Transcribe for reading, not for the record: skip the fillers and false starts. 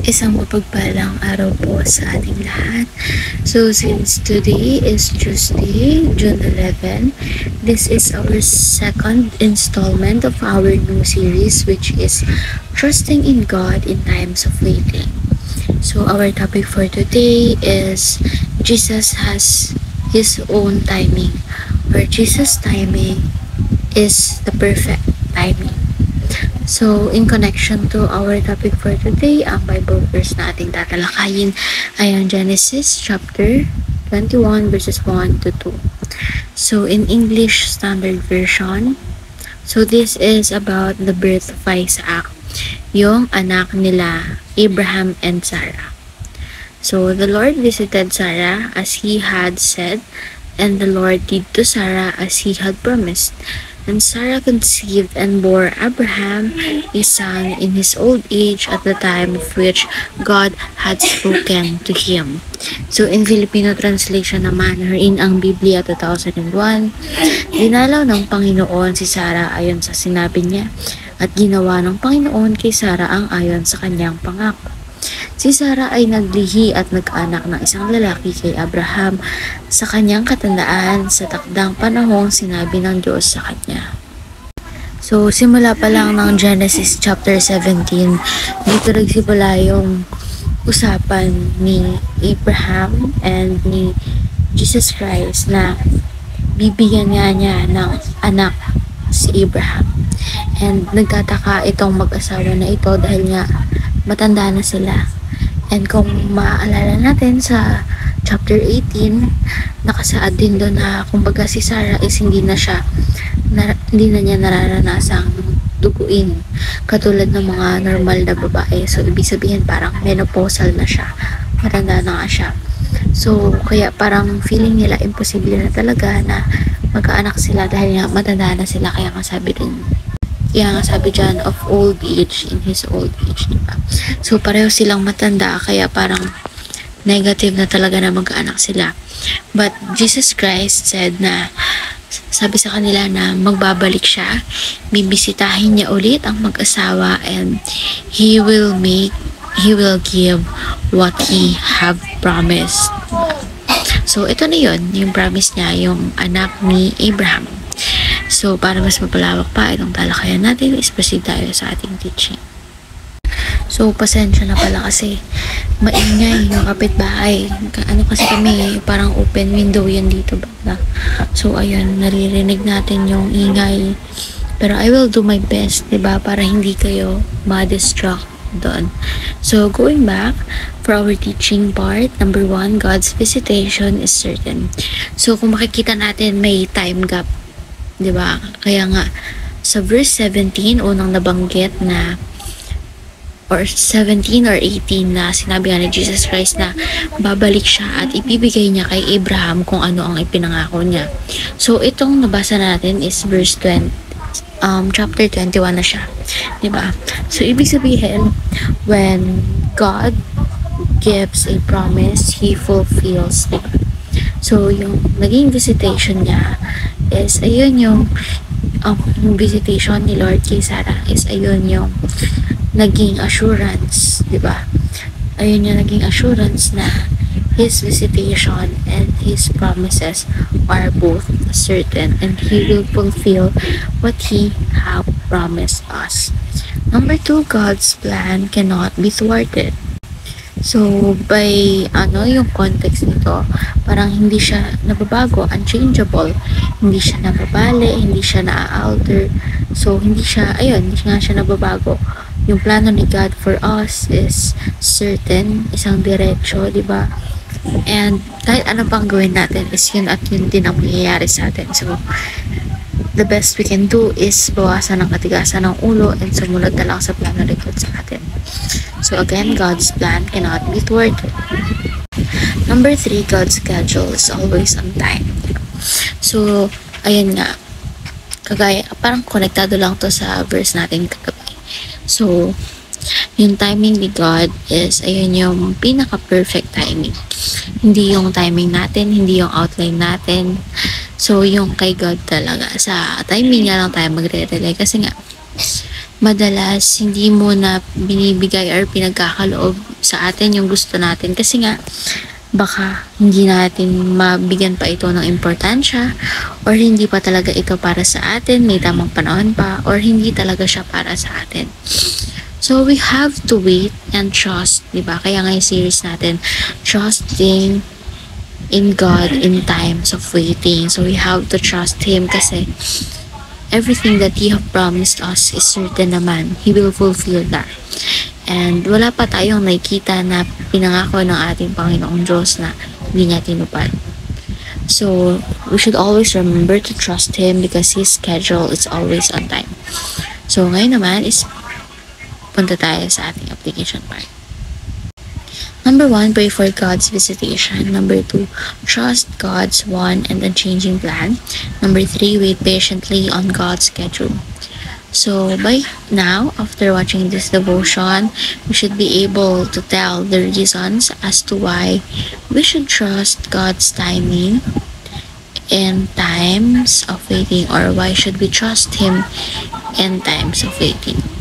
Isang mapagpalang araw po sa ating lahat. So since today is Tuesday, June 11, this is our second installment of our new series, which is Trusting in God in Times of Waiting. So our topic for today is Jesus has His own timing, or Jesus' timing is the perfect timing. So, in connection to our topic for today, ang Bible verse na ating tatalakayin ay ang Genesis chapter 21 verses 1 to 2. So, in English Standard Version, so this is about the birth of Isaac, yung anak nila Abraham and Sarah. So, the Lord visited Sarah as He had said, and the Lord did to Sarah as He had promised. And Sarah conceived and bore Abraham a son in his old age at the time of which God had spoken to him. So in Filipino translation naman, wherein ang Biblia 2001, dinalaw ng Panginoon si Sarah ayon sa sinabi niya, at ginawa ng Panginoon kay Sarah ang ayon sa kanyang pangako. Si Sarah ay naglihi at nag-anak ng isang lalaki kay Abraham sa kanyang katandaan sa takdang panahong sinabi ng Diyos sa kanya. So, simula pa lang ng Genesis chapter 17, dito nagsimula yung usapan ni Abraham and ni Jesus Christ na bibigyan nga niya ng anak si Abraham. And nagtataka itong mag-asawa na ito dahil nga matanda na sila. And kung maaalala natin sa chapter 18, nakasaad din doon na kumbaga si Sarah is hindi na niya nararanasang duguin katulad ng mga normal na babae. So ibig sabihin parang menopausal na siya, matanda na nga siya. So kaya parang feeling nila imposible na talaga na magkaanak sila dahil nga matanda na sila. Kaya nga sabi dyan, of old age, in his old age, diba? So, pareho silang matanda, kaya parang negative na talaga na mag-anak sila. But, Jesus Christ sabi sa kanila na magbabalik siya, bibisitahin niya ulit ang mag-asawa, and He will give what He have promised. So, ito na yun, yung promise niya, yung anak ni Abraham. So, para mas mapalawak pa itong talakayan natin, is proceed tayo sa ating teaching. So, pasensya na pala kasi maingay yung kapitbahay. Ano kasi kami, parang open window yan dito ba? So, ayun, naririnig natin yung ingay. Pero I will do my best, diba? Para hindi kayo ma-distract doon. So, going back for our teaching part, number 1, God's visitation is certain. So, kung makikita natin, may time gap. Diba? Kaya nga, sa verse 17, unang nabanggit na, or 17 or 18 na sinabi nga ni Jesus Christ na babalik siya at ibibigay niya kay Abraham kung ano ang ipinangako niya. So, itong nabasa natin is verse 20, chapter 21 na siya. Diba? So, ibig sabihin, when God gives a promise, He fulfills it. So, yung naging visitation niya is, ayun yung visitation ni Lord kay Sarah is, ayun yung naging assurance, diba? Ayun yung naging assurance na His visitation and His promises are both certain, and He will fulfill what He have promised us. Number 2, God's plan cannot be thwarted. So, by yung context nito, parang hindi siya nababago, unchangeable. Hindi siya nababali, hindi siya na-alter. So, hindi nga siya nababago. Yung plano ni God for us is certain, isang diretsyo, diba? And kahit ano pang gawin natin is yun at yun din ang mangyayari sa atin. So, the best we can do is bawasan ang katigasan ng ulo and sumunod na lang sa plano ni God sa atin. So again, God's plan cannot be thwarted. Number 3, God's schedule is always on time. So, ayun nga, parang konektado lang to sa verse natin kagabi. So, yung timing ni God is, ayun yung pinaka-perfect timing. Hindi yung timing natin, hindi yung outline natin. So, yung kay God talaga. Sa timing nga lang tayo magre-relay. Kasi nga, madalas hindi mo na binibigay or pinagkakaloob sa atin yung gusto natin kasi nga baka hindi natin mabigyan pa ito ng importansya or hindi pa talaga ito para sa atin, may tamang panahon pa or hindi talaga siya para sa atin. So we have to wait and trust, di ba? Kaya nga yung series natin, trusting in God in times of waiting. So we have to trust Him kasi everything that He have promised us is certain naman. He will fulfill that. And wala pa tayong nakikita na pinangako ng ating Panginoong Diyos na hindi niya tinupad. So, we should always remember to trust Him because His schedule is always on time. So, ngayon naman is punta tayo sa ating application part. Number 1, pray for God's visitation. Number 2, trust God's one and unchanging plan. Number 3, wait patiently on God's schedule. So, by now, after watching this devotion, we should be able to tell the reasons as to why we should trust God's timing in times of waiting, or why should we trust Him in times of waiting.